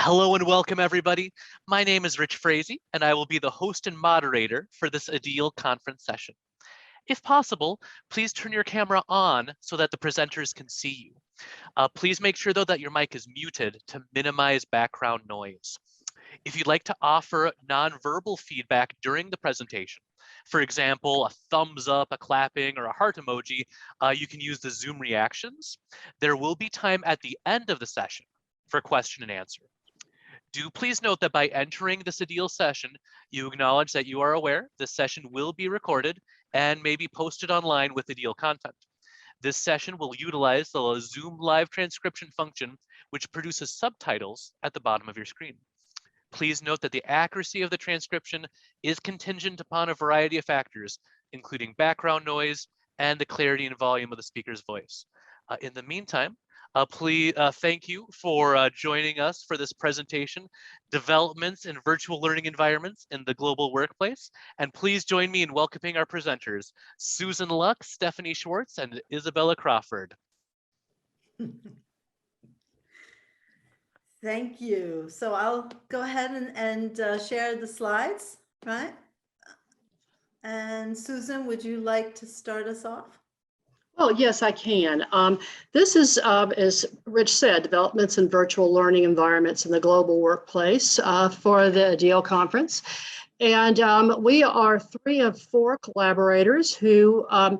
Hello and welcome, everybody. My name is Rich Frazee, and I will be the host and moderator for this Ideal conference session. If possible, please turn your camera on so that the presenters can see you. Please make sure, though, that your mic is muted to minimize background noise. If you'd like to offer nonverbal feedback during the presentation, for example, a thumbs up, a clapping, or a heart emoji, you can use the Zoom reactions. There will be time at the end of the session for question and answer. Do please note that by entering this Ideal session, you acknowledge that you are aware this session will be recorded and may be posted online with Ideal content. This session will utilize the Zoom live transcription function, which produces subtitles at the bottom of your screen. Please note that the accuracy of the transcription is contingent upon a variety of factors, including background noise and the clarity and volume of the speaker's voice. In the meantime, please thank you for joining us for this presentation, Developments in Virtual Learning Environments in the Global Workplace. And please join me in welcoming our presenters, Susan Luck, Stephanie Swartz, and Isabella Crawford. Thank you. So I'll go ahead and share the slides, right? And Susan, would you like to start us off? Oh, yes, I can. This is, as Rich said, Developments in Virtual Learning Environments in the Global Workplace for the Ideal Conference. And we are 3 of 4 collaborators who have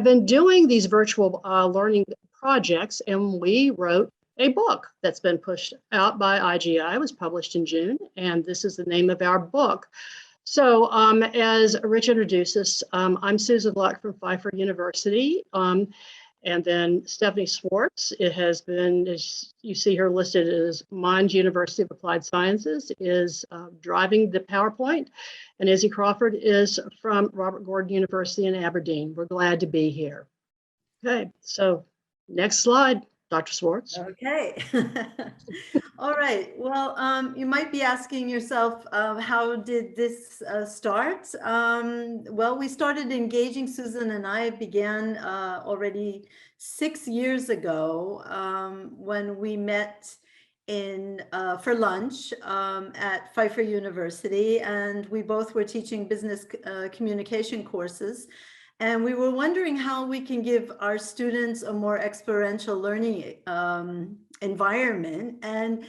been doing these virtual learning projects, and we wrote a book that's been pushed out by IGI. It was published in June, and this is the name of our book. So as Rich introduced us, I'm Susan Luck from Pfeiffer University, and then Stephanie Swartz. It has been, as you see her listed as Mainz University of Applied Sciences, is driving the PowerPoint, and Izzy Crawford is from Robert Gordon University in Aberdeen. We're glad to be here. Okay, so next slide. Dr. Swartz. Okay. All right. Well, you might be asking yourself, how did this start? Well, we started engaging. Susan and I began already 6 years ago when we met for lunch at Pfeiffer University, and we both were teaching business communication courses. And we were wondering how we can give our students a more experiential learning environment, and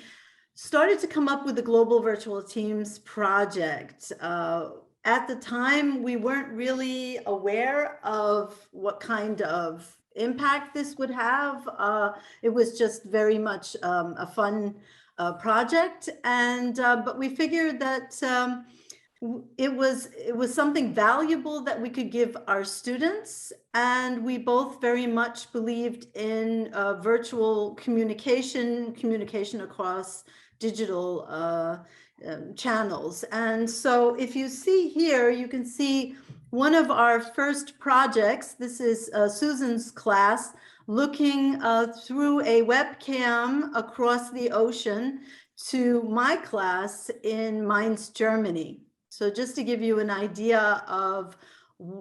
started to come up with the Global Virtual Teams project. At the time, we weren't really aware of what kind of impact this would have. It was just very much a fun project, and but we figured that it was something valuable that we could give our students, and we both very much believed in virtual communication across digital channels. And so if you see here, you can see one of our first projects. This is Susan's class looking through a webcam across the ocean to my class in Mainz, Germany. So just to give you an idea of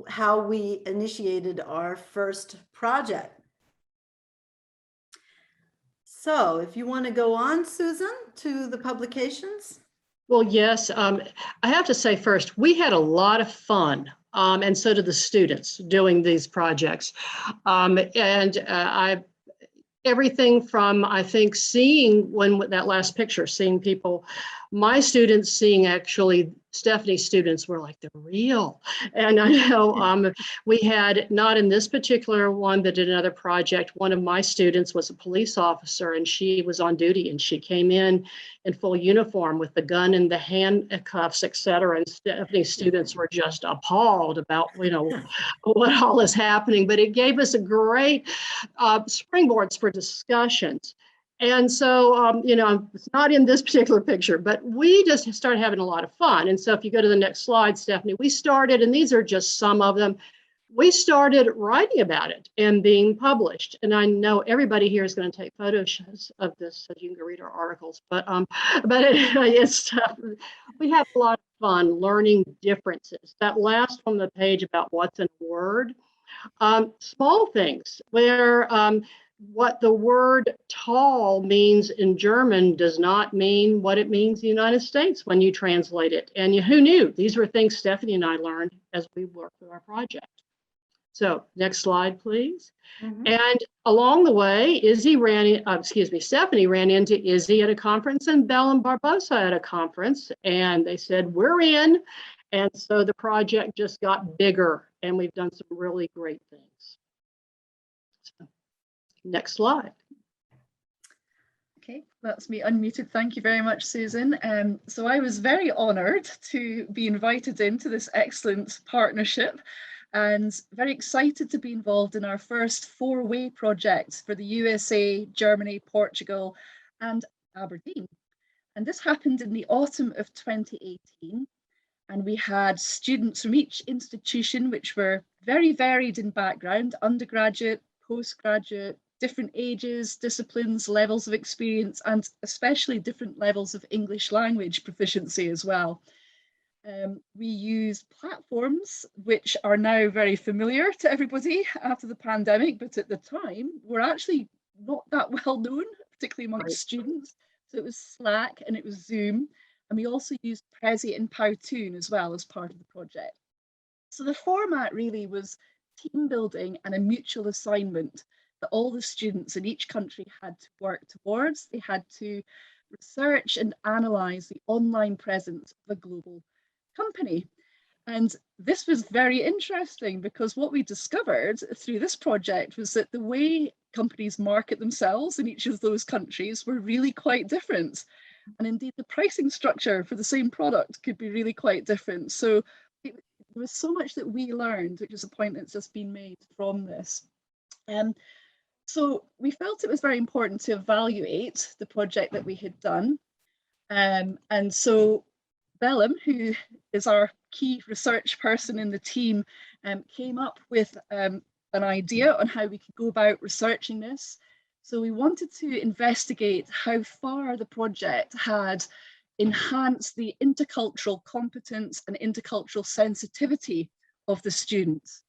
how we initiated our first project. So if you want to go on, Susan, to the publications. Well, yes, I have to say first, we had a lot of fun. And so did the students doing these projects. Everything from, I think, seeing that last picture, seeing people, my students seeing actually Stephanie's students were like, they're real. And I know we had, not in this particular one, but in another project, one of my students was a police officer, and she was on duty, and she came in full uniform with the gun and the handcuffs, et cetera. And Stephanie's students were just appalled about, what all is happening. But it gave us a great springboards for discussions. And so, it's not in this particular picture, but we just started having a lot of fun. And so if you go to the next slide, Stephanie, we started, and these are just some of them, we started writing about it and being published. And I know everybody here is going to take photos of this so you can go read our articles. But it's we have a lot of fun learning differences. That last on the page about what's in a word, small things where what the word tall means in German does not mean what it means in the United States when you translate it. And who knew? These were things Stephanie and I learned as we worked through our project. So next slide, please. And along the way, Stephanie ran into Izzy at a conference and Bell and Barbosa at a conference, and they said, we're in. And so the project just got bigger, and we've done some really great things. So, next slide. Okay, that's me unmuted. Thank you very much, Susan. So I was very honoured to be invited into this excellent partnership and very excited to be involved in our first four-way project for the USA, Germany, Portugal, and Aberdeen. And this happened in the autumn of 2018. And we had students from each institution, which were very varied in background, undergraduate, postgraduate, different ages, disciplines, levels of experience, and especially different levels of English language proficiency as well. We used platforms which are now very familiar to everybody after the pandemic, but at the time were actually not that well known, particularly amongst students. So it was Slack and it was Zoom. And we also used Prezi and Powtoon as well as part of the project. So the format really was team building and a mutual assignment that all the students in each country had to work towards. They had to research and analyse the online presence of a global company. And this was very interesting because what we discovered through this project was that the way companies market themselves in each of those countries were really quite different. And indeed, the pricing structure for the same product could be really quite different. So there was so much that we learned, which is a point that's just been made from this. So we felt it was very important to evaluate the project that we had done. And so Bellum, who is our key research person in the team, came up with an idea on how we could go about researching this. So we wanted to investigate how far the project had enhanced the intercultural competence and intercultural sensitivity of the students.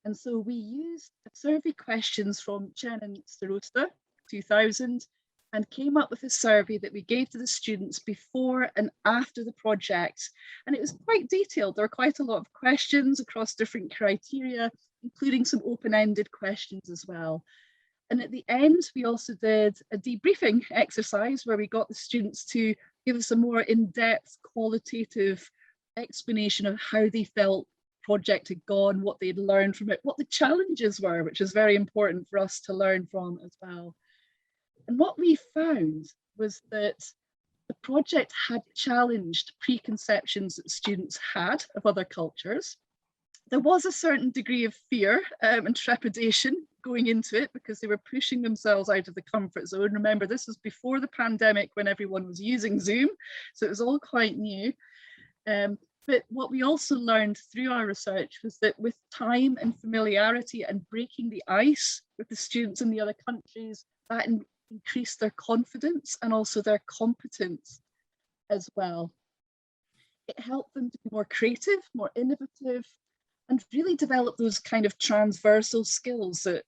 And so we used survey questions from Chen and Starosta, 2000, and came up with a survey that we gave to the students before and after the project. And it was quite detailed. There were quite a lot of questions across different criteria, including some open-ended questions as well. And at the end, we also did a debriefing exercise where we got the students to give us a more in-depth qualitative explanation of how they felt the project had gone, what they'd learned from it, what the challenges were, which is very important for us to learn from as well. And what we found was that the project had challenged preconceptions that students had of other cultures. There was a certain degree of fear and trepidation going into it because they were pushing themselves out of the comfort zone. Remember, this was before the pandemic when everyone was using Zoom, so it was all quite new. But what we also learned through our research was that with time and familiarity and breaking the ice with the students in the other countries, that increased their confidence and also their competence as well. It helped them to be more creative, more innovative, and really develop those kind of transversal skills that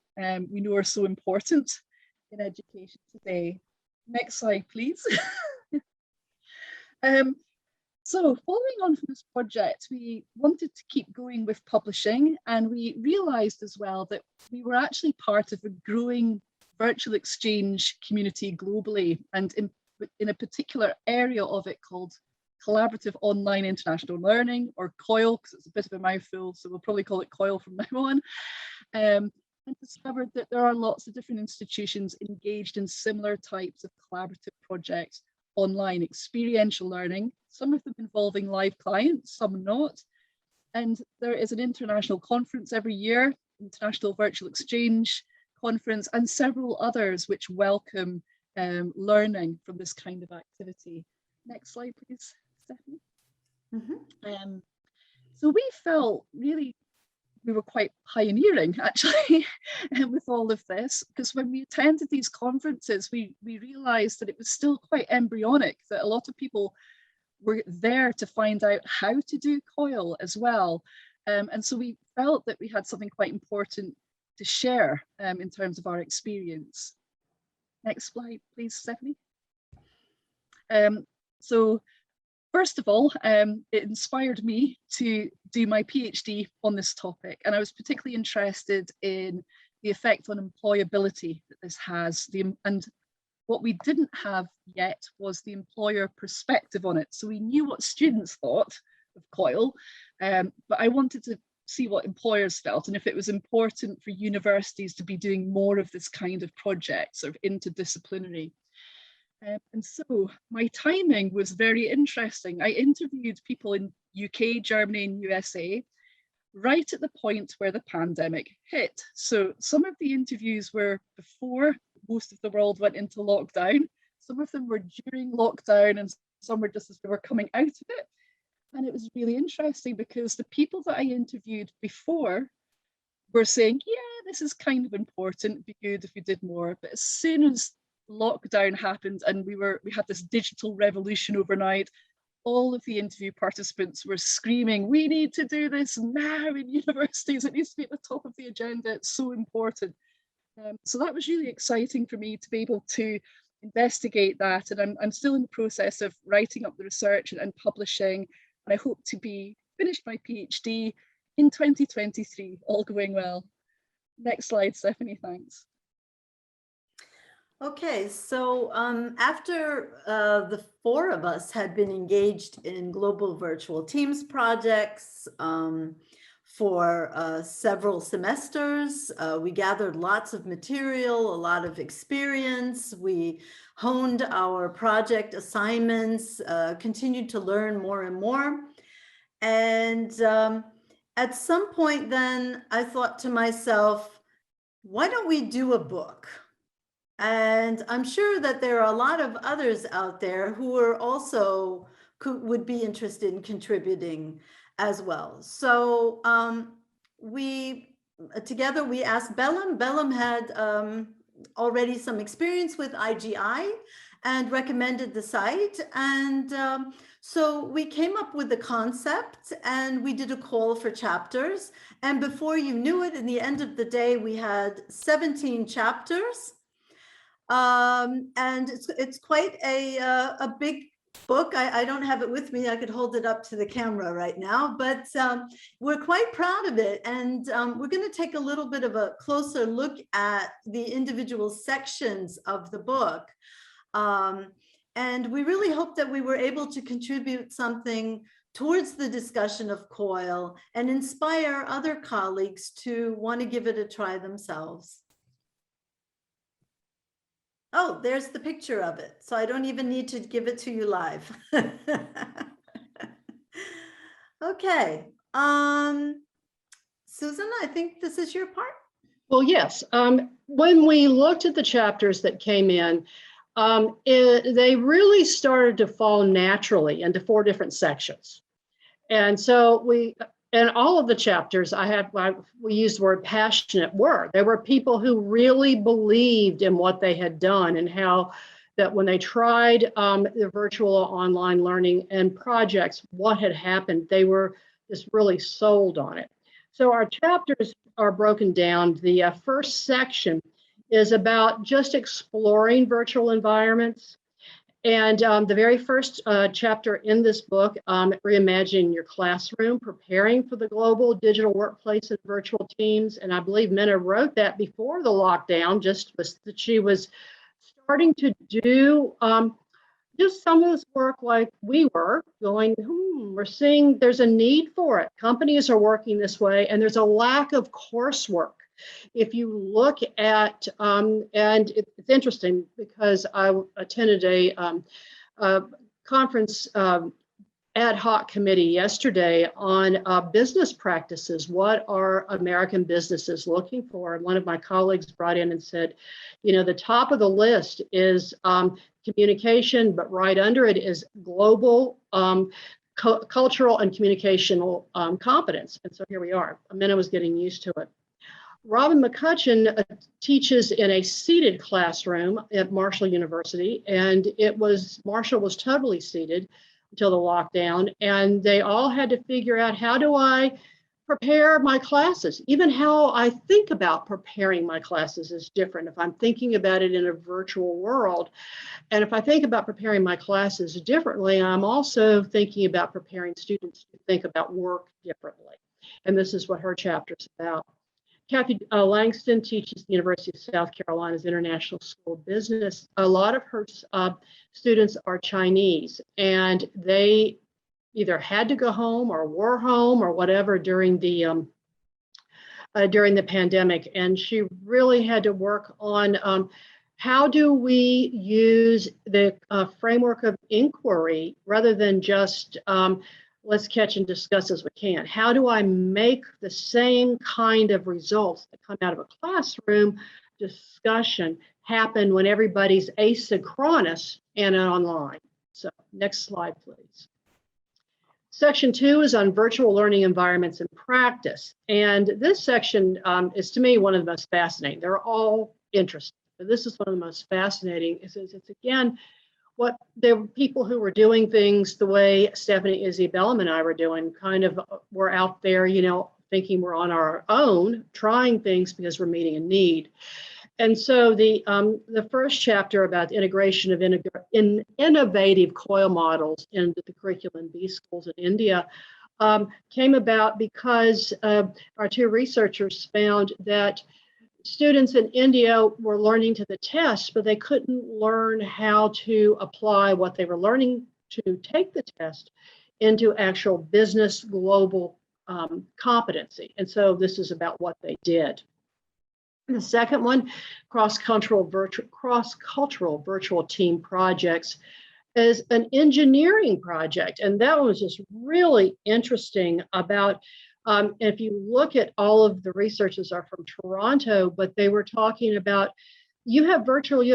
we know are so important in education today. Next slide, please. So following on from this project, we wanted to keep going with publishing, and we realised as well that we were actually part of a growing virtual exchange community globally, and in a particular area of it called Collaborative Online International Learning, or COIL, because it's a bit of a mouthful, so we'll probably call it COIL from now on, and discovered that there are lots of different institutions engaged in similar types of collaborative projects, online experiential learning, some of them involving live clients, some not. And there is an international conference every year, International Virtual Exchange Conference, and several others which welcome learning from this kind of activity. Next slide, please, Stephanie. So we felt really we were quite pioneering actually with all of this, because when we attended these conferences, we realized that it was still quite embryonic, that a lot of people were there to find out how to do COIL as well. And so we felt that we had something quite important to share in terms of our experience. Next slide, please, Stephanie. So first of all, it inspired me to do my PhD on this topic, and I was particularly interested in the effect on employability that this has. And what we didn't have yet was the employer perspective on it. So we knew what students thought of COIL, but I wanted to see what employers felt and if it was important for universities to be doing more of this kind of project, sort of interdisciplinary. And so my timing was very interesting. I interviewed people in UK, Germany, and USA right at the point where the pandemic hit. So some of the interviews were before most of the world went into lockdown. Some of them were during lockdown, and some were just as we were coming out of it. And it was really interesting because the people that I interviewed before were saying, yeah, this is kind of important, it'd be good if we did more. But as soon as lockdown happened and we had this digital revolution overnight, all of the interview participants were screaming, we need to do this now in universities, it needs to be at the top of the agenda, it's so important. So that was really exciting for me to be able to investigate that, and I'm still in the process of writing up the research and publishing, and I hope to be finished my PhD in 2023, all going well. Next slide, Stephanie, thanks. Okay, so after the four of us had been engaged in global virtual teams projects for several semesters, we gathered lots of material, a lot of experience. We honed our project assignments, continued to learn more and more. And at some point then I thought to myself, why don't we do a book? And I'm sure that there are a lot of others out there who are also would be interested in contributing as well. So together we asked Bellum. Bellum had already some experience with IGI and recommended the site. And so we came up with the concept and we did a call for chapters. And before you knew it, in the end of the day, we had 17 chapters. And it's quite a big book. I don't have it with me. I could hold it up to the camera right now, but we're quite proud of it. And we're going to take a little bit of a closer look at the individual sections of the book. And we really hope that we were able to contribute something towards the discussion of COIL and inspire other colleagues to want to give it a try themselves. Oh, there's the picture of it. So I don't even need to give it to you live. Okay. Susan, I think this is your part. Well, yes. When we looked at the chapters that came in, they really started to fall naturally into 4 different sections. And so in all of the chapters, we used the word passionate were. There were people who really believed in what they had done and how that when they tried the virtual online learning and projects, what had happened, they were just really sold on it. So our chapters are broken down. The first section is about just exploring virtual environments. And the very first chapter in this book, Reimagine Your Classroom, Preparing for the Global Digital Workplace and Virtual Teams. And I believe Minna wrote that before the lockdown, just that she was starting to do just some of this work like we were going, we're seeing there's a need for it. Companies are working this way, and there's a lack of coursework. If you look at, and it's interesting because I attended a conference ad hoc committee yesterday on business practices. What are American businesses looking for? And one of my colleagues brought in and said, the top of the list is communication, but right under it is global cultural and communicational competence. And so here we are. Minna was getting used to it. Robin McCutcheon teaches in a seated classroom at Marshall University, and Marshall was totally seated until the lockdown, and they all had to figure out, how do I prepare my classes. Even how I think about preparing my classes is different. If I'm thinking about it in a virtual world, and if I think about preparing my classes differently, I'm also thinking about preparing students to think about work differently. And this is what her chapter is about. Kathy Langston teaches the University of South Carolina's International School of Business. A lot of her students are Chinese, and they either had to go home or were home or whatever during the pandemic. And she really had to work on how do we use the framework of inquiry rather than just let's catch and discuss as we can. How do I make the same kind of results that come out of a classroom discussion happen when everybody's asynchronous and online? So next slide, please. Section 2 is on virtual learning environments and practice. And this section is, to me, one of the most fascinating. They're all interesting, but this is one of the most fascinating. It's again, what there were people who were doing things the way Stephanie, Isabella, and I were doing, kind of were out there, you know, thinking we're on our own, trying things because we're meeting a need. And so the first chapter about integration of innovative COIL models into the curriculum in B schools in India came about because our two researchers found that students in India were learning to the test, but they couldn't learn how to apply what they were learning to take the test into actual business global competency. And so this is about what they did. The second one, cross-cultural virtual team projects, is an engineering project. And that was just really interesting about, if you look at all of the researchers are from Toronto, but they were talking about, you have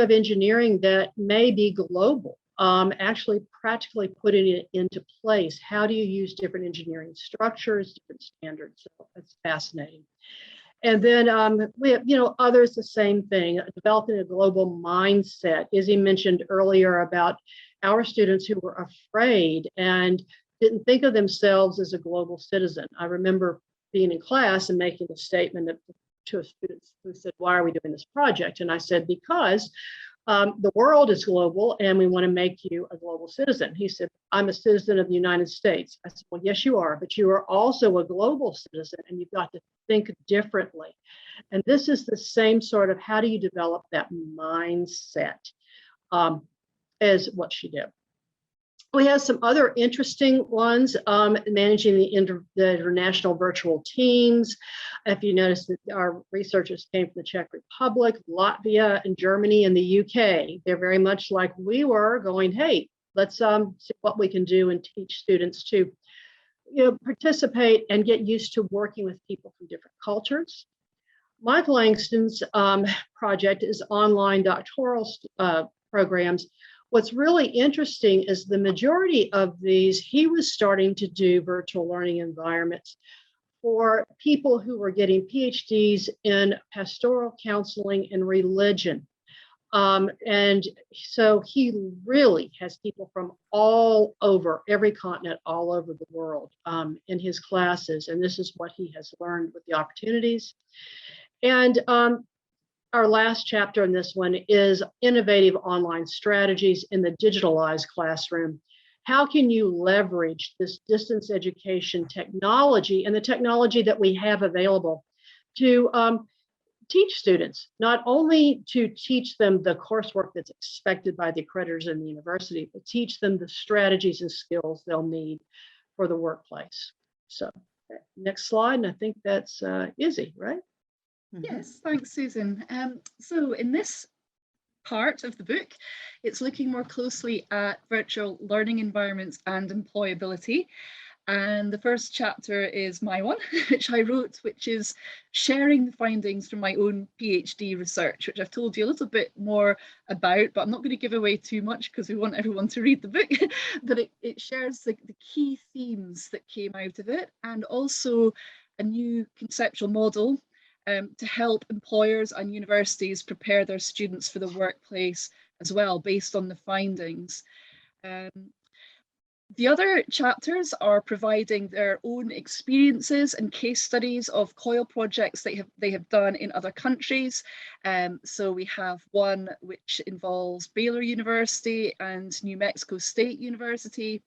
engineering that may be global, actually practically putting it into place. How do you use different engineering structures, different standards? So that's fascinating. And then we have, others the same thing, developing a global mindset. Izzy mentioned earlier about our students who were afraid and didn't think of themselves as a global citizen. I remember being in class and making a statement to a student who said, "Why are we doing this project?" And I said, "Because the world is global and we want to make you a global citizen." He said, "I'm a citizen of the United States." I said, "Well, yes, you are, but you are also a global citizen and you've got to think differently." And this is the same sort of, how do you develop that mindset as what she did. We have some other interesting ones, managing the international virtual teams. If you notice that our researchers came from the Czech Republic, Latvia, and Germany, and the UK. They're very much like we were, going, hey, let's see what we can do and teach students to participate and get used to working with people from different cultures. Mike Langston's project is online doctoral programs. What's really interesting is the majority of these, he was starting to do virtual learning environments for people who were getting PhDs in pastoral counseling and religion. And so he really has people from all over, every continent, all over the world in his classes. And this is what he has learned with the opportunities. And our last chapter in this one is innovative online strategies in the digitalized classroom. How can you leverage this distance education technology and the technology that we have available to teach students, not only to teach them the coursework that's expected by the accreditors in the university, but teach them the strategies and skills they'll need for the workplace. So next slide, and I think that's Izzy, right? Yes, thanks, Susan. So in this part of the book, it's looking more closely at virtual learning environments and employability. And the first chapter is my one, which I wrote, which is sharing the findings from my own PhD research, which I've told you a little bit more about, but I'm not going to give away too much because we want everyone to read the book. But it shares the key themes that came out of it, and also a new conceptual model to help employers and universities prepare their students for the workplace as well, based on the findings. The other chapters are providing their own experiences and case studies of COIL projects that they have done in other countries. So we have one which involves Baylor University and New Mexico State University,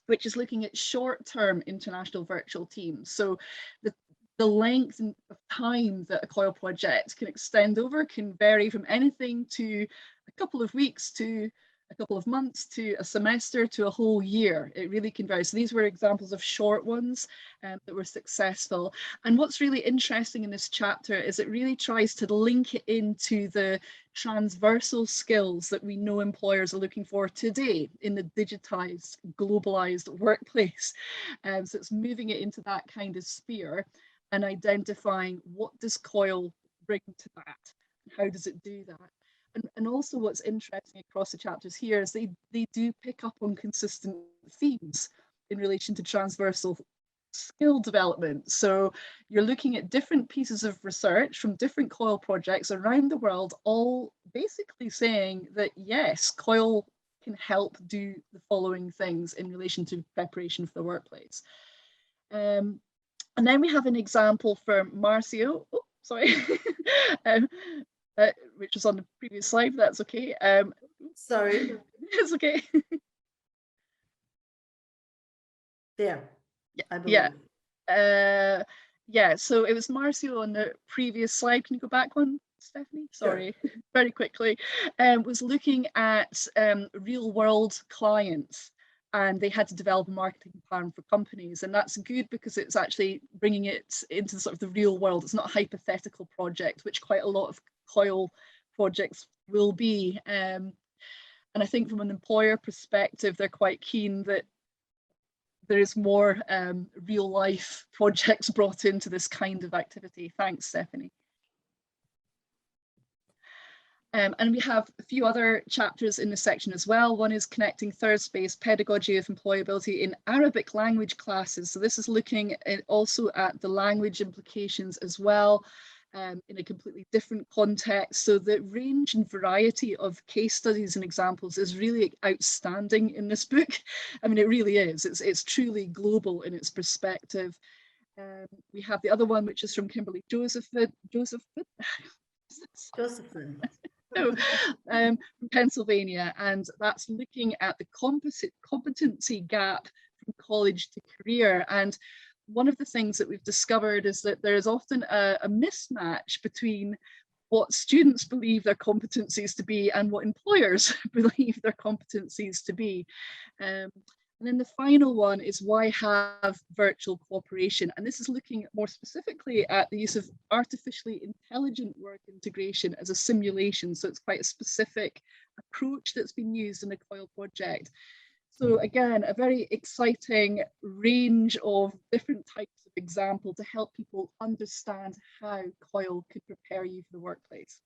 which is looking at short-term international virtual teams. So the length of time that a COIL project can extend over can vary from anything to a couple of weeks to a couple of months to a semester to a whole year. It really can vary. So these were examples of short ones that were successful. And what's really interesting in this chapter is it really tries to link it into the transversal skills that we know employers are looking for today in the digitized, globalized workplace. So it's moving it into that kind of sphere and identifying what does COIL bring to that? How does it do that? And also what's interesting across the chapters here is they do pick up on consistent themes in relation to transversal skill development. So you're looking at different pieces of research from different COIL projects around the world, all basically saying that yes, COIL can help do the following things in relation to preparation for the workplace. And then we have an example from Marcio. Oh, sorry. Which was on the previous slide, but that's okay. Sorry. It's okay. There. Yeah, I believe. Yeah, so it was Marcio on the previous slide. Can you go back one, Stephanie? Sorry, sure. Very quickly. Was looking at real world clients, and they had to develop a marketing plan for companies. And that's good because it's actually bringing it into sort of the real world. It's not a hypothetical project, which quite a lot of COIL projects will be. And I think from an employer perspective, they're quite keen that there is more real life projects brought into this kind of activity. Thanks, Stephanie. And we have a few other chapters in this section as well. One is connecting third space pedagogy of employability in Arabic language classes. So this is looking also at the language implications as well, in a completely different context. So the range and variety of case studies and examples is really outstanding in this book. I mean, it really is. It's truly global in its perspective. We have the other one, which is from Kimberly Josephson. No, from Pennsylvania, and that's looking at the competency gap from college to career. And one of the things that we've discovered is that there is often a mismatch between what students believe their competencies to be and what employers believe their competencies to be. And then the final one is why have virtual cooperation? And this is looking more specifically at the use of artificially intelligent work integration as a simulation. So it's quite a specific approach that's been used in the COIL project. So again, a very exciting range of different types of example to help people understand how COIL could prepare you for the workplace.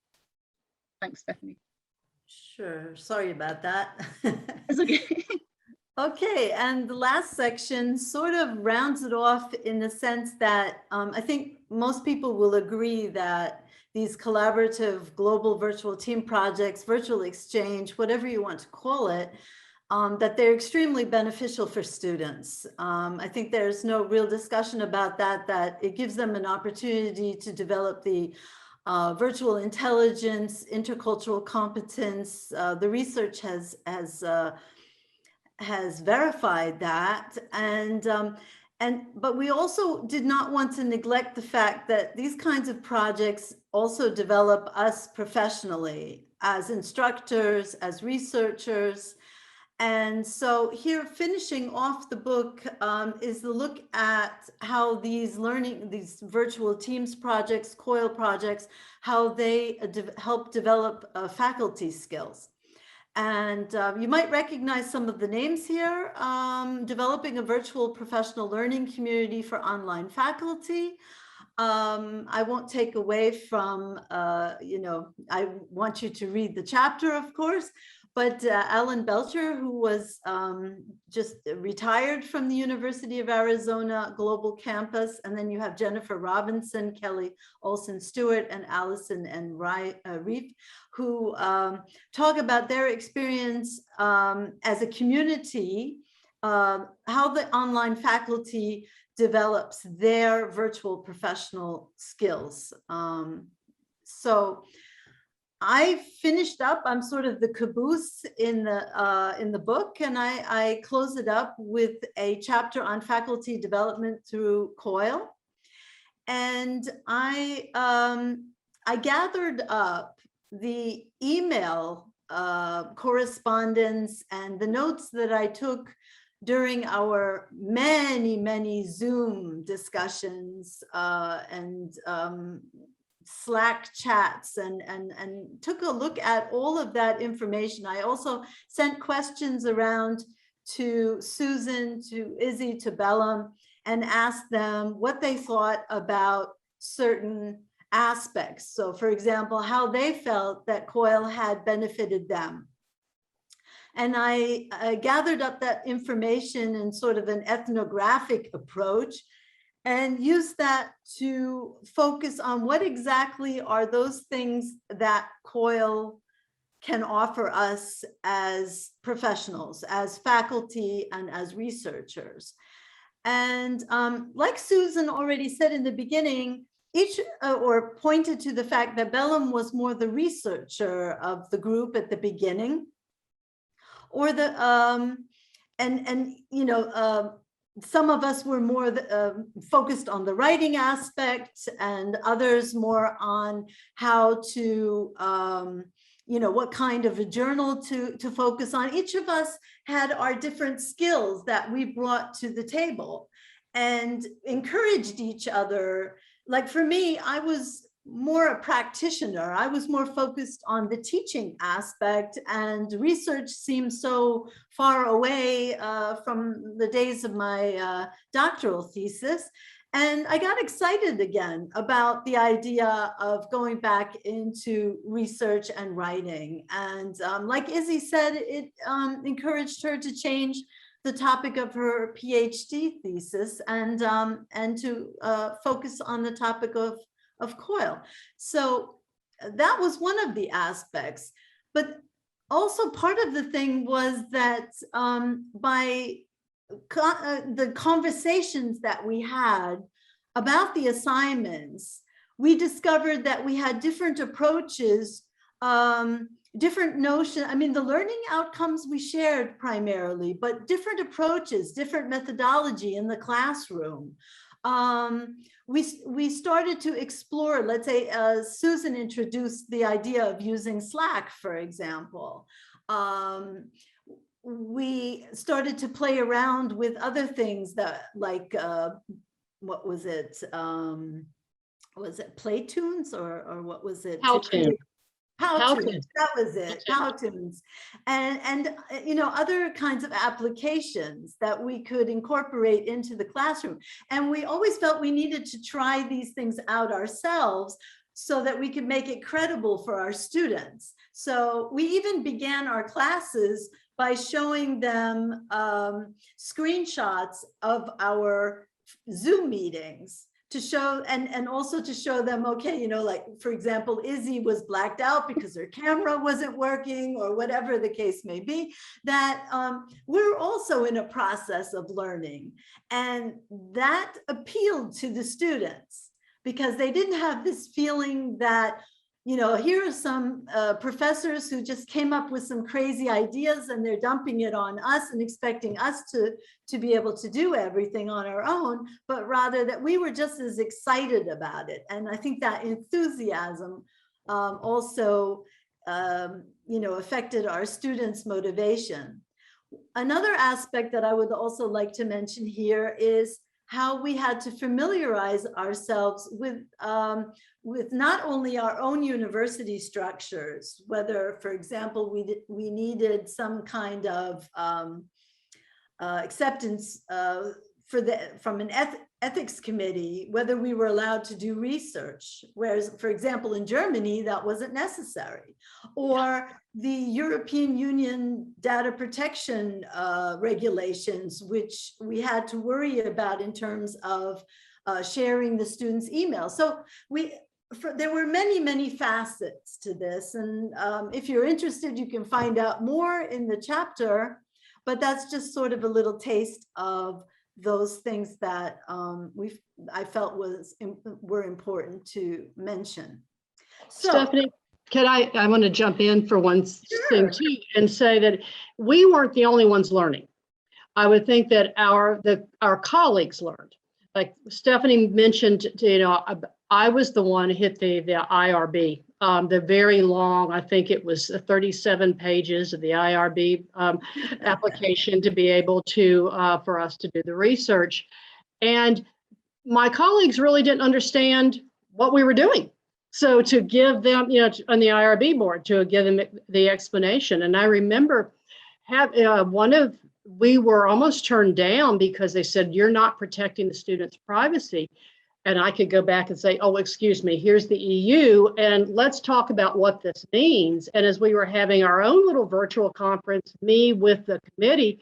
Thanks, Stephanie. Sure, sorry about that. It's okay. Okay, and the last section sort of rounds it off in the sense that I think most people will agree that these collaborative global virtual team projects, virtual exchange, whatever you want to call it, that they're extremely beneficial for students. I think there's no real discussion about that it gives them an opportunity to develop the virtual intelligence, intercultural competence. The research has verified that, but we also did not want to neglect the fact that these kinds of projects also develop us professionally as instructors, as researchers. And so here, finishing off the book is the look at how these virtual teams projects, COIL projects, how they help develop faculty skills. And you might recognize some of the names here. Developing a virtual professional learning community for online faculty. I won't take away from, I want you to read the chapter, of course, but Alan Belcher, who was just retired from the University of Arizona Global Campus. And then you have Jennifer Robinson, Kelly Olson-Stewart, and Allison and Reif, who talk about their experience as a community how the online faculty develops their virtual professional skills. So I finished up, I'm sort of the caboose in the book, and I close it up with a chapter on faculty development through COIL. And I gathered up the email correspondence and the notes that I took during our many Zoom discussions and Slack chats, and took a look at all of that information. I also sent questions around to Susan, to Izzy, to Bella, and asked them what they thought about certain aspects. So for example, how they felt that COIL had benefited them. And I gathered up that information in sort of an ethnographic approach and used that to focus on what exactly are those things that COIL can offer us as professionals, as faculty, and as researchers. And like Susan already said in the beginning, each or pointed to the fact that Bellum was more the researcher of the group at the beginning, or the you know, some of us were more focused on the writing aspect, and others more on how to you know, what kind of a journal to focus on. Each of us had our different skills that we brought to the table and encouraged each other. Like for me, I was more a practitioner. I was more focused on the teaching aspect, and research seemed so far away from the days of my doctoral thesis. And I got excited again about the idea of going back into research and writing. And like Izzy said, it encouraged her to change the topic of her PhD thesis and to focus on the topic of COIL. So that was one of the aspects. But also part of the thing was that by the conversations that we had about the assignments, we discovered that we had different approaches, different notions. I mean, the learning outcomes we shared primarily, but different approaches, different methodology in the classroom. We started to explore, let's say, Susan introduced the idea of using Slack, for example. We started to play around with other things that, like, what was it? Was it Playtunes or what was it? Powtoons. Powtoons, that was it, Powtoons. And you know, other kinds of applications that we could incorporate into the classroom. And we always felt we needed to try these things out ourselves so that we could make it credible for our students. So we even began our classes by showing them screenshots of our Zoom meetings to show, and also to show them, okay, you know, like, for example, Izzy was blacked out because her camera wasn't working, or whatever the case may be, that we're also in a process of learning. And that appealed to the students because they didn't have this feeling that, you know, here are some professors who just came up with some crazy ideas and they're dumping it on us and expecting us to be able to do everything on our own, but rather that we were just as excited about it. And I think that enthusiasm also, you know, affected our students' motivation. Another aspect that I would also like to mention here is how we had to familiarize ourselves with not only our own university structures, whether, for example, we needed some kind of acceptance from an ethics committee, whether we were allowed to do research, whereas, for example, in Germany, that wasn't necessary, or the European Union data protection regulations, which we had to worry about in terms of sharing the students' emails. So there were many facets to this. And if you're interested, you can find out more in the chapter but that's just sort of a little taste of those things that I felt were important to mention. So, Stephanie, I want to jump in for one thing Sure. too, and say that we weren't the only ones learning. I would think that our colleagues learned. Like Stephanie mentioned, I was the one who hit the IRB, the very long, I think it was 37 pages of the IRB application to be able to, for us to do the research. And my colleagues really didn't understand what we were doing. So to give them, on the IRB board, to give them the explanation. And I remember we were almost turned down because they said, you're not protecting the students' privacy. And I could go back and say, oh, excuse me, here's the EU, and let's talk about what this means. And as we were having our own little virtual conference, me with the committee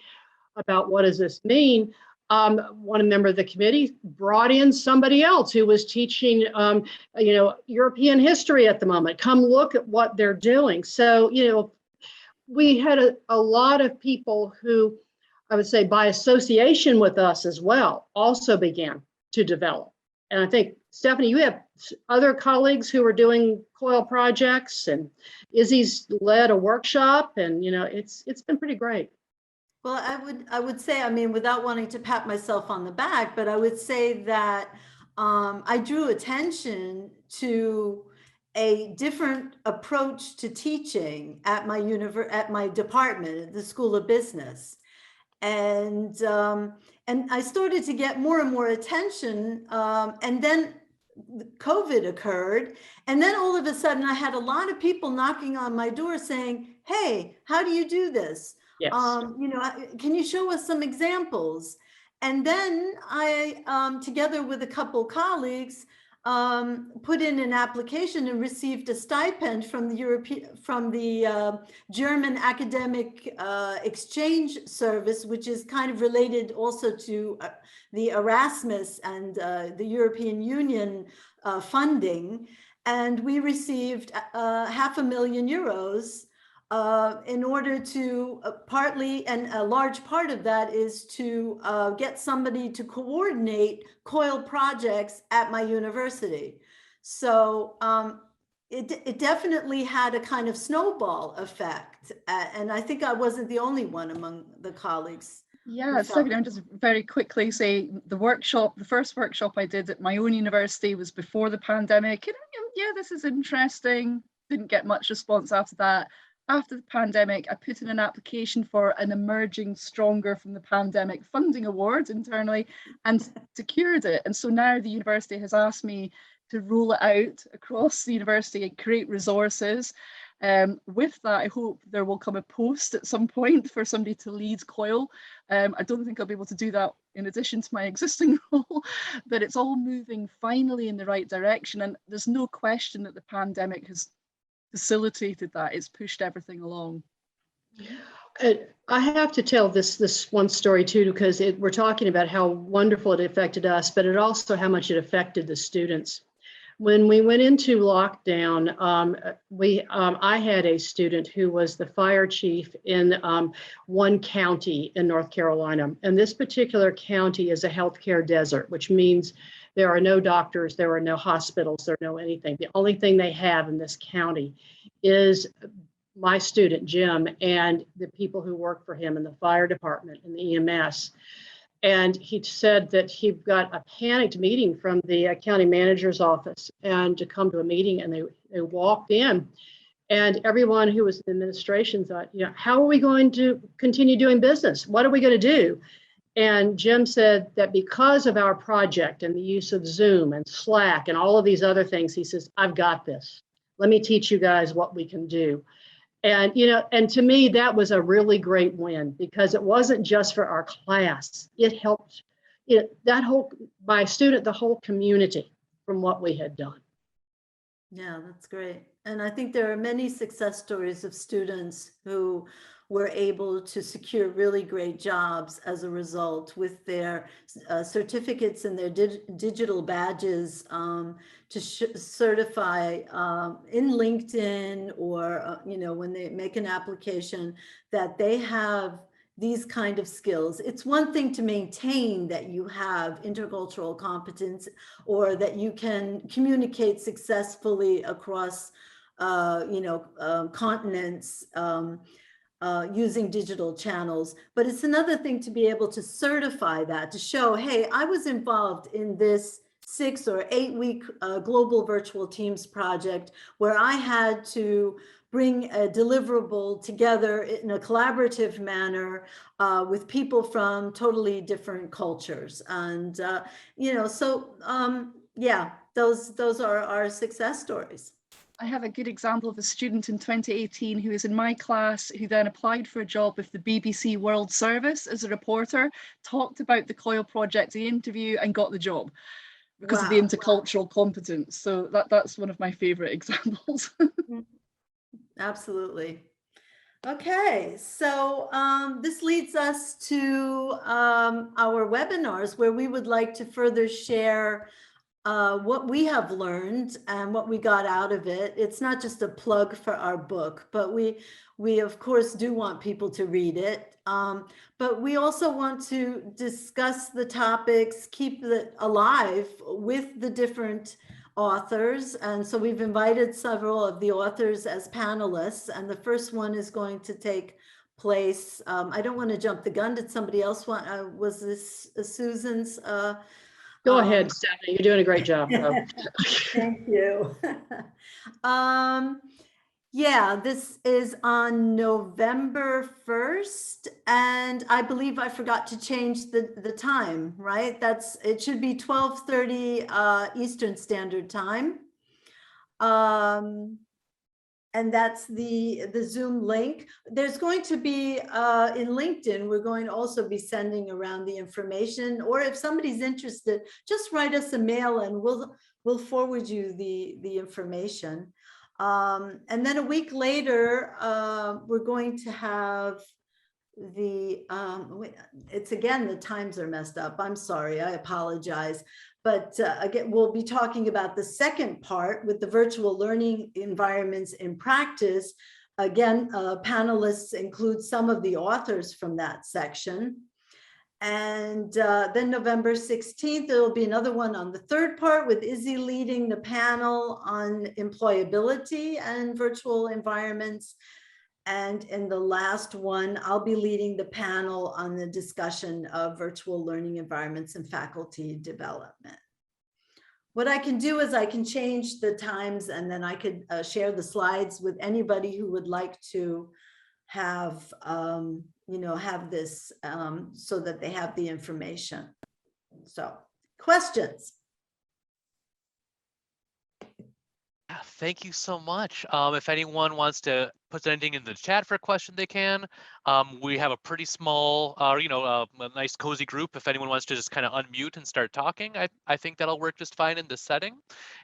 about what does this mean, one member of the committee brought in somebody else who was teaching, European history at the moment. Come look at what they're doing. So, we had a lot of people who, I would say, by association with us as well, also began to develop. And I think, Stephanie, you have other colleagues who are doing COIL projects, and Izzy's led a workshop, and it's been pretty great. Well, I would say, I mean, without wanting to pat myself on the back, but I would say that I drew attention to a different approach to teaching at my department, at the School of Business. And I started to get more and more attention. And then COVID occurred. And then all of a sudden I had a lot of people knocking on my door saying, hey, how do you do this? Yes. Can you show us some examples? And then I, together with a couple colleagues, put in an application and received a stipend from the German Academic Exchange Service, which is kind of related also to the Erasmus and the European Union funding. And we received €500,000 in order to partly, and a large part of that is to get somebody to coordinate COIL projects at my university. So it definitely had a kind of snowball effect. And I think I wasn't the only one among the colleagues. Yeah, so I'll just very quickly say the first workshop I did at my own university was before the pandemic. And yeah, this is interesting. Didn't get much response after that. After the pandemic, I put in an application for an Emerging Stronger from the Pandemic funding award internally and secured it. And so now the university has asked me to roll it out across the university and create resources. With that, I hope there will come a post at some point for somebody to lead COIL. I don't think I'll be able to do that in addition to my existing role, but it's all moving finally in the right direction. And there's no question that the pandemic has facilitated that. It's pushed everything along. I have to tell this one story too, because we're talking about how wonderful it affected us, but it also how much it affected the students. When we went into lockdown, I had a student who was the fire chief in one county in North Carolina. And this particular county is a healthcare desert, which means there are no doctors, there are no hospitals, there are no anything. The only thing they have in this county is my student, Jim, and the people who work for him in the fire department and the EMS. And he said that he got a panicked meeting from the county manager's office and to come to a meeting, and they walked in, and everyone who was in administration thought, how are we going to continue doing business? What are we going to do? And Jim said that because of our project and the use of Zoom and Slack and all of these other things, he says, I've got this. Let me teach you guys what we can do. And, and to me, that was a really great win, because it wasn't just for our class. It helped my student, the whole community from what we had done. Yeah, that's great. And I think there are many success stories of students who were able to secure really great jobs as a result with their certificates and their digital badges to certify in LinkedIn or, when they make an application that they have these kind of skills. It's one thing to maintain that you have intercultural competence or that you can communicate successfully across, continents using digital channels. But it's another thing to be able to certify that, to show, hey, I was involved in this 6 or 8 week global virtual teams project where I had to bring a deliverable together in a collaborative manner with people from totally different cultures. And, yeah, those are our success stories. I have a good example of a student in 2018 who was in my class, who then applied for a job with the BBC World Service as a reporter, talked about the COIL project, the interview, and got the job because of the intercultural competence. So that's one of my favorite examples. Absolutely. Okay, so this leads us to our webinars, where we would like to further share what we have learned and what we got out of it. It's not just a plug for our book, but we of course do want people to read it. But we also want to discuss the topics, keep it alive with the different authors. And so we've invited several of the authors as panelists, and the first one is going to take place. I don't want to jump the gun. Did somebody else want, was this Susan's? Go ahead, Stephanie. You're doing a great job. Thank you. Yeah, this is on November 1st, and I believe I forgot to change the time, right? It should be 12:30 Eastern Standard Time. And that's the Zoom link. There's going to be in LinkedIn, we're going to also be sending around the information, or if somebody's interested, just write us a mail and we'll forward you the information. And then a week later, we're going to have it's again, the times are messed up. I'm sorry, I apologize. But again, we'll be talking about the second part with the virtual learning environments in practice. Again, panelists include some of the authors from that section. And then November 16th, there will be another one on the third part with Izzy leading the panel on employability and virtual environments. And in the last one, I'll be leading the panel on the discussion of virtual learning environments and faculty development. What I can do is I can change the times, and then I could share the slides with anybody who would like to have, have this so that they have the information. So, questions? Thank you so much. If anyone wants to put anything in the chat for a question, they can. We have a pretty small, a nice cozy group. If anyone wants to just kind of unmute and start talking, I think that'll work just fine in this setting.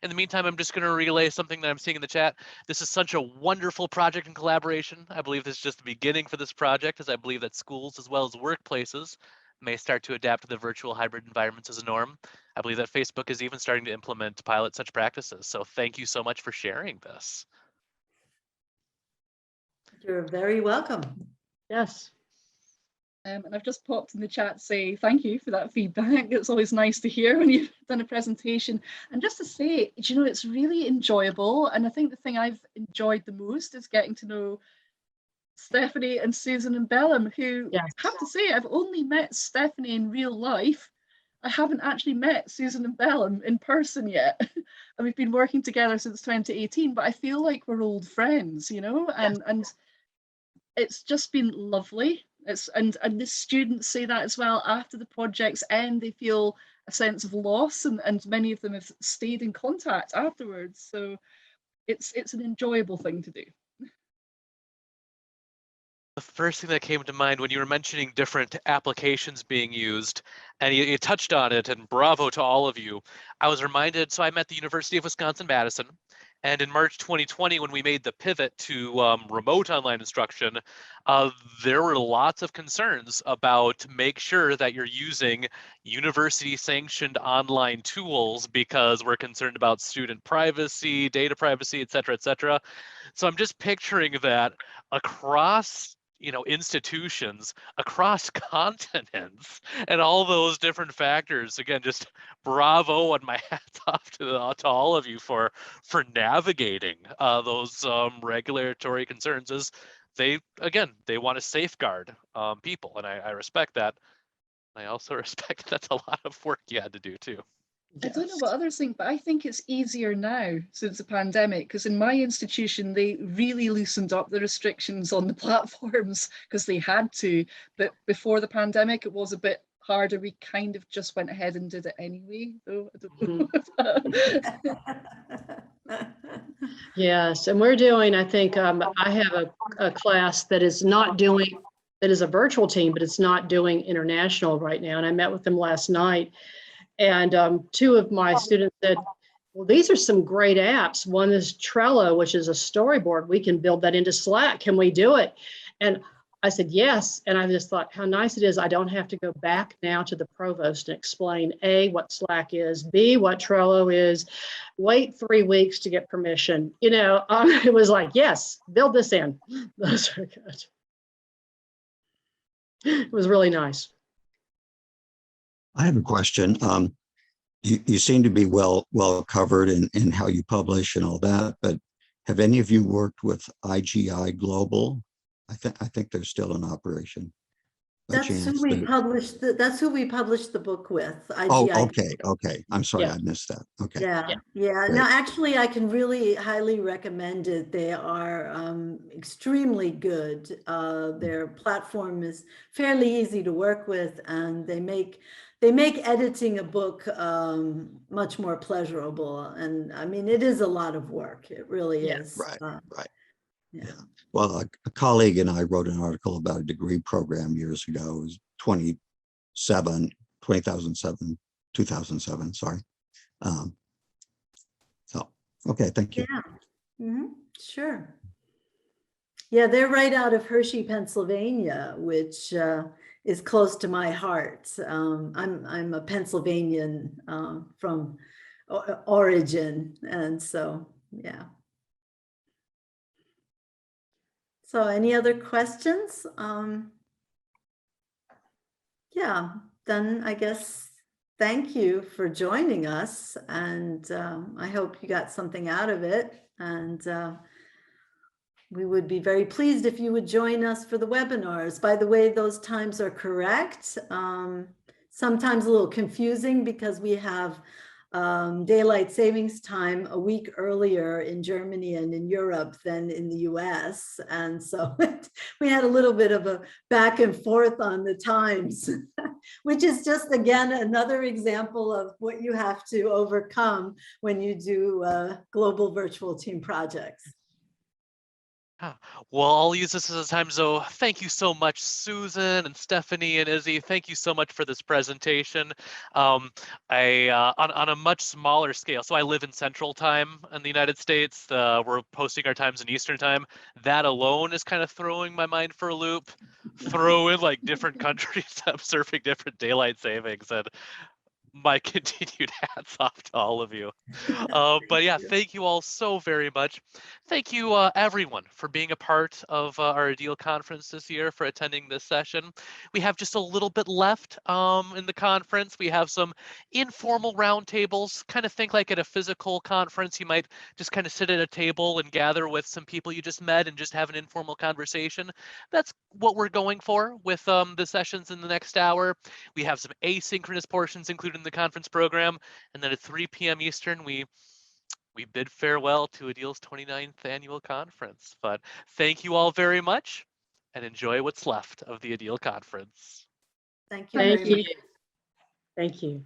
In the meantime, I'm just going to relay something that I'm seeing in the chat. This is such a wonderful project and collaboration. I believe this is just the beginning for this project, as I believe that schools as well as workplaces may start to adapt to the virtual hybrid environments as a norm. I believe that Facebook is even starting to pilot such practices. So thank you so much for sharing this. You're very welcome. Yes. And I've just popped in the chat to say thank you for that feedback. It's always nice to hear when you've done a presentation. And just to say, it's really enjoyable. And I think the thing I've enjoyed the most is getting to know Stephanie and Susan and Bellum, who I have to say, I've only met Stephanie in real life. I haven't actually met Susan and Bellum in person yet. And we've been working together since 2018, but I feel like we're old friends, and it's just been lovely. And the students say that as well. After the project's end, they feel a sense of loss, and many of them have stayed in contact afterwards. So it's an enjoyable thing to do. The first thing that came to mind when you were mentioning different applications being used, and you touched on it, and bravo to all of you. I was reminded, so I'm at the University of Wisconsin-Madison, and in March 2020, when we made the pivot to remote online instruction, there were lots of concerns about make sure that you're using university-sanctioned online tools because we're concerned about student privacy, data privacy, et cetera, et cetera. So I'm just picturing that across institutions across continents and all those different factors. Again, just bravo and my hats off to all of you for navigating those regulatory concerns, as they want to safeguard people, and I respect that. I also respect that's a lot of work you had to do too. I don't know what others think, but I think it's easier now since the pandemic, because in my institution, they really loosened up the restrictions on the platforms because they had to. But before the pandemic, it was a bit harder. We kind of just went ahead and did it anyway. So I don't know. Yes, and we're doing, I think, I have a class that is a virtual team, but it's not doing international right now. And I met with them last night. And two of my students said, well, these are some great apps. One is Trello, which is a storyboard. We can build that into Slack. Can we do it? And I said, yes. And I just thought how nice it is. I don't have to go back now to the provost and explain A, what Slack is, B, what Trello is, wait 3 weeks to get permission. It was like, yes, build this in. Those are good. It was really nice. I have a question. You seem to be well covered in how you publish and all that, but have any of you worked with IGI Global? I think they're still in operation. That's who we published. That's who we published the book with. IGI. Oh, okay. I'm sorry, Yeah. I missed that. Okay. Yeah. Great. No, actually, I can really highly recommend it. They are extremely good. Their platform is fairly easy to work with, and they make editing a book much more pleasurable. And I mean, it is a lot of work. It really is. Right. Yeah. Well, a colleague and I wrote an article about a degree program years ago. It was 2007, sorry. So, okay, thank you. Yeah, sure. Yeah, they're right out of Hershey, Pennsylvania, which is close to my heart. I'm a Pennsylvanian from origin, and so, yeah. So any other questions? Yeah, then I guess thank you for joining us, and I hope you got something out of it. And we would be very pleased if you would join us for the webinars. By the way, those times are correct. Sometimes a little confusing because we have daylight savings time a week earlier in Germany and in Europe than in the US. And so we had a little bit of a back and forth on the times, which is just, again, another example of what you have to overcome when you do global virtual team projects. Well, I'll use this as a time. So thank you so much, Susan and Stephanie and Izzy. Thank you so much for this presentation. On a much smaller scale. So I live in Central Time in the United States. We're posting our times in Eastern Time. That alone is kind of throwing my mind for a loop. Throw in like different countries observing different daylight savings, and my continued hats off to all of you. But yeah, thank you all so very much. Thank you everyone for being a part of our IDEAL conference this year, for attending this session. We have just a little bit left in the conference. We have some informal roundtables. Kind of think like at a physical conference, you might just kind of sit at a table and gather with some people you just met and just have an informal conversation. That's what we're going for with the sessions in the next hour. We have some asynchronous portions included in the conference program, and then at 3 p.m. Eastern, we bid farewell to IDEAL's 29th annual conference. But thank you all very much, and enjoy what's left of the IDEAL conference. Thank you very much. Thank you.